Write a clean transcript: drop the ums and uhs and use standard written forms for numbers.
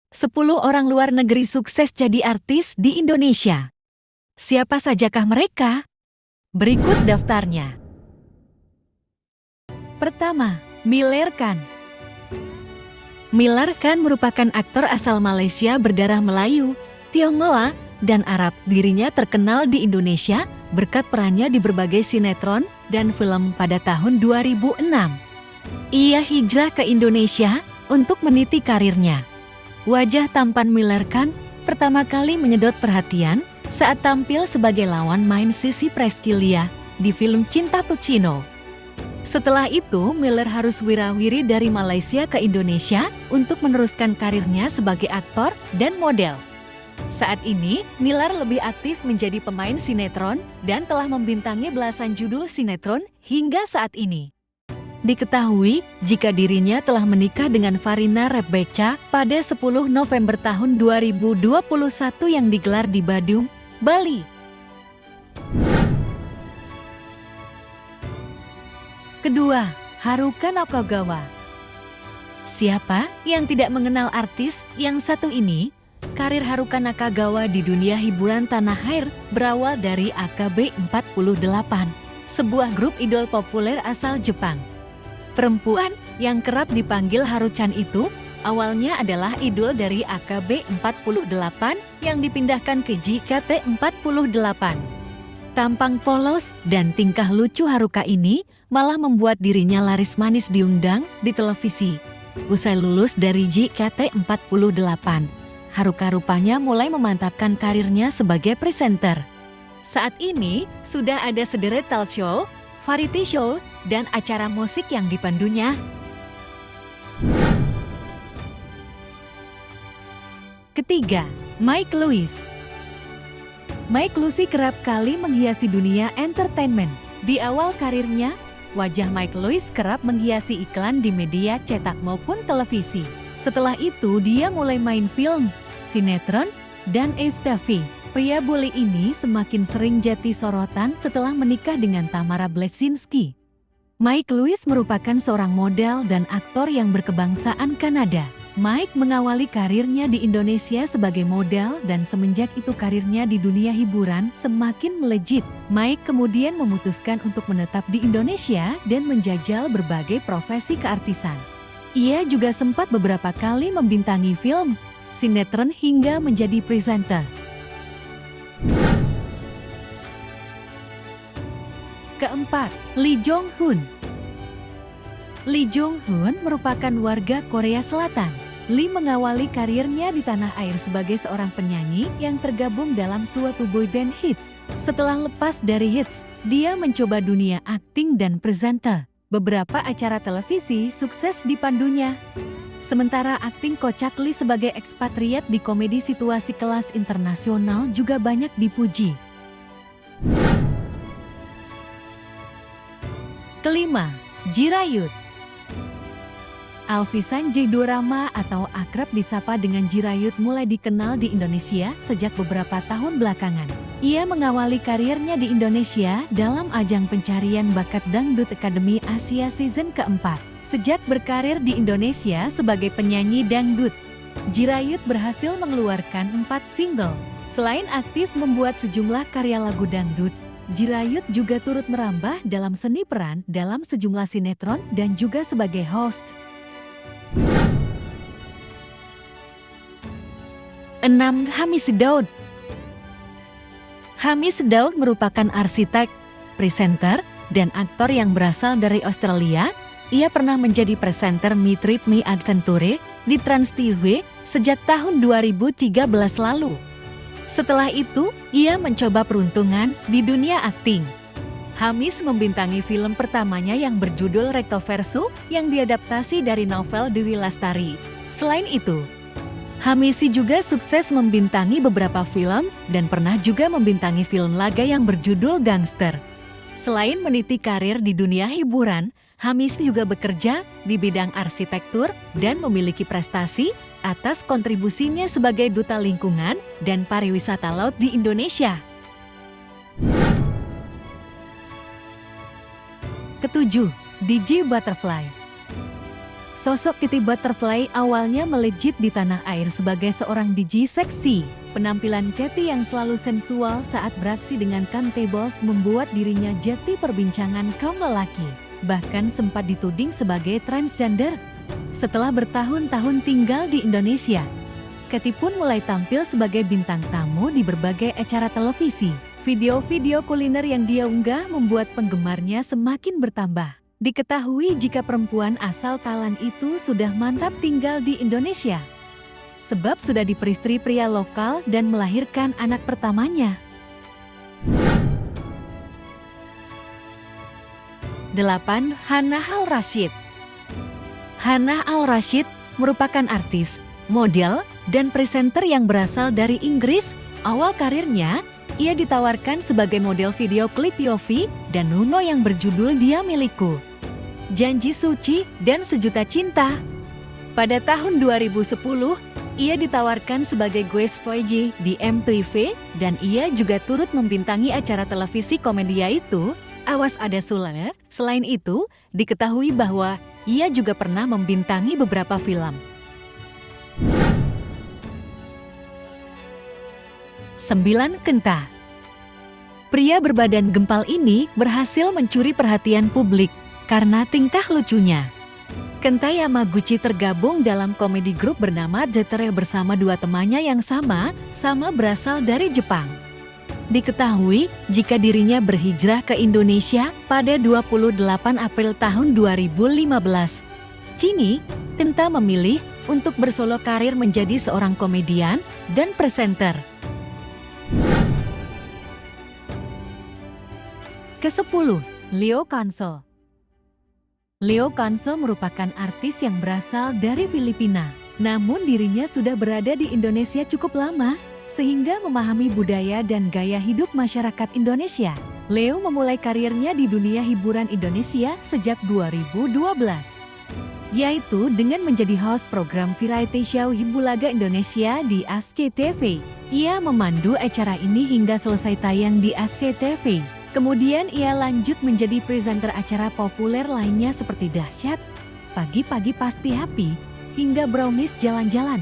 10 orang luar negeri sukses jadi artis di Indonesia. Siapa sajakah mereka? Berikut daftarnya. Pertama, Miller Khan. Miller Khan merupakan aktor asal Malaysia berdarah Melayu, Tionghoa, dan Arab. Dirinya terkenal di Indonesia berkat perannya di berbagai sinetron dan film pada tahun 2006. Ia hijrah ke Indonesia untuk meniti karirnya. Wajah tampan Miller Khan pertama kali menyedot perhatian saat tampil sebagai lawan main Sissy Priscilla di film Cinta Puccino. Setelah itu, Miller harus wirawiri dari Malaysia ke Indonesia untuk meneruskan karirnya sebagai aktor dan model. Saat ini, Miller lebih aktif menjadi pemain sinetron dan telah membintangi belasan judul sinetron hingga saat ini. Diketahui jika dirinya telah menikah dengan Farina Rebecca pada 10 November tahun 2021 yang digelar di Badung, Bali. Kedua, Haruka Nakagawa. Siapa yang tidak mengenal artis yang satu ini? Karir Haruka Nakagawa di dunia hiburan tanah air berawal dari AKB48, sebuah grup idol populer asal Jepang. Perempuan yang kerap dipanggil Haruchan itu awalnya adalah idol dari AKB48 yang dipindahkan ke JKT48. Tampang polos dan tingkah lucu Haruka ini malah membuat dirinya laris manis diundang di televisi. Usai lulus dari JKT48, Haruka rupanya mulai memantapkan karirnya sebagai presenter. Saat ini sudah ada sederet talk show, variety show, dan acara musik yang dipandunya. Ketiga, Mike Lewis. Mike Lewis kerap kali menghiasi dunia entertainment. Di awal karirnya, wajah Mike Lewis kerap menghiasi iklan di media cetak maupun televisi. Setelah itu, dia mulai main film, sinetron, dan FTV. Pria bule ini semakin sering jadi sorotan setelah menikah dengan Tamara Blesinski. Mike Lewis merupakan seorang model dan aktor yang berkebangsaan Kanada. Mike mengawali karirnya di Indonesia sebagai model dan semenjak itu karirnya di dunia hiburan semakin melejit. Mike kemudian memutuskan untuk menetap di Indonesia dan menjajal berbagai profesi keartisan. Ia juga sempat beberapa kali membintangi film, sinetron hingga menjadi presenter. Keempat, Lee Jong Hoon. Lee Jong Hoon merupakan warga Korea Selatan. Lee mengawali karirnya di tanah air sebagai seorang penyanyi yang tergabung dalam suatu boyband hits. Setelah lepas dari hits, dia mencoba dunia akting dan presenter. Beberapa acara televisi sukses dipandunya. Sementara akting kocak Lee sebagai ekspatriat di komedi situasi kelas internasional juga banyak dipuji. Kelima, Jirayut. Alvi Sanjay Dorama atau akrab disapa dengan Jirayut mulai dikenal di Indonesia sejak beberapa tahun belakangan. Ia mengawali karirnya di Indonesia dalam ajang pencarian bakat Dangdut Academy Asia Season keempat. Sejak berkarir di Indonesia sebagai penyanyi dangdut, Jirayut berhasil mengeluarkan 4 single. Selain aktif membuat sejumlah karya lagu dangdut, Jirayut juga turut merambah dalam seni peran dalam sejumlah sinetron dan juga sebagai host. 6. Hamis Daud. Hamis Daud merupakan arsitek, presenter, dan aktor yang berasal dari Australia. Ia pernah menjadi presenter Me Trip Me Adventure di Trans TV sejak tahun 2013 lalu. Setelah itu, ia mencoba peruntungan di dunia akting. Hamis membintangi film pertamanya yang berjudul Rectoverso yang diadaptasi dari novel Dewi Lestari. Selain itu, Hamisi juga sukses membintangi beberapa film dan pernah juga membintangi film laga yang berjudul Gangster. Selain meniti karir di dunia hiburan, Hamis juga bekerja di bidang arsitektur dan memiliki prestasi atas kontribusinya sebagai duta lingkungan dan pariwisata laut di Indonesia. Ketujuh, DJ Butterfly. Sosok Kitty Butterfly awalnya melejit di tanah air sebagai seorang DJ seksi. Penampilan Katy yang selalu sensual saat beraksi dengan Cantables membuat dirinya jadi perbincangan kaum lelaki. Bahkan sempat dituding sebagai transgender. Setelah bertahun-tahun tinggal di Indonesia, Katy pun mulai tampil sebagai bintang tamu di berbagai acara televisi. Video-video kuliner yang dia unggah membuat penggemarnya semakin bertambah. Diketahui jika perempuan asal Thailand itu sudah mantap tinggal di Indonesia, sebab sudah diperistri pria lokal dan melahirkan anak pertamanya. 8. Hannah Al-Rashid. Hannah Al-Rashid merupakan artis, model, dan presenter yang berasal dari Inggris. Awal karirnya, ia ditawarkan sebagai model video klip Yofi dan Nuno yang berjudul Dia Milikku, Janji Suci, dan Sejuta Cinta. Pada tahun 2010, ia ditawarkan sebagai guest voice di MTV dan ia juga turut membintangi acara televisi komedi yaitu Awas Ada Sule. Selain itu, diketahui bahwa ia juga pernah membintangi beberapa film. 9. Kenta. Pria berbadan gempal ini berhasil mencuri perhatian publik karena tingkah lucunya. Kenta Yamaguchi tergabung dalam komedi grup bernama Datere bersama dua temannya yang sama berasal dari Jepang. Diketahui jika dirinya berhijrah ke Indonesia pada 28 April tahun 2015. Kini, Kenta memilih untuk bersolo karir menjadi seorang komedian dan presenter. Ke-10. Leo Kanso. Leo Kanso merupakan artis yang berasal dari Filipina. Namun dirinya sudah berada di Indonesia cukup lama, sehingga memahami budaya dan gaya hidup masyarakat Indonesia. Leo memulai karirnya di dunia hiburan Indonesia sejak 2012, yaitu dengan menjadi host program variety show Hibulaga Indonesia di SCTV. Ia memandu acara ini hingga selesai tayang di SCTV. Kemudian ia lanjut menjadi presenter acara populer lainnya seperti Dahsyat, Pagi-Pagi Pasti Happy, hingga Brownies Jalan-Jalan.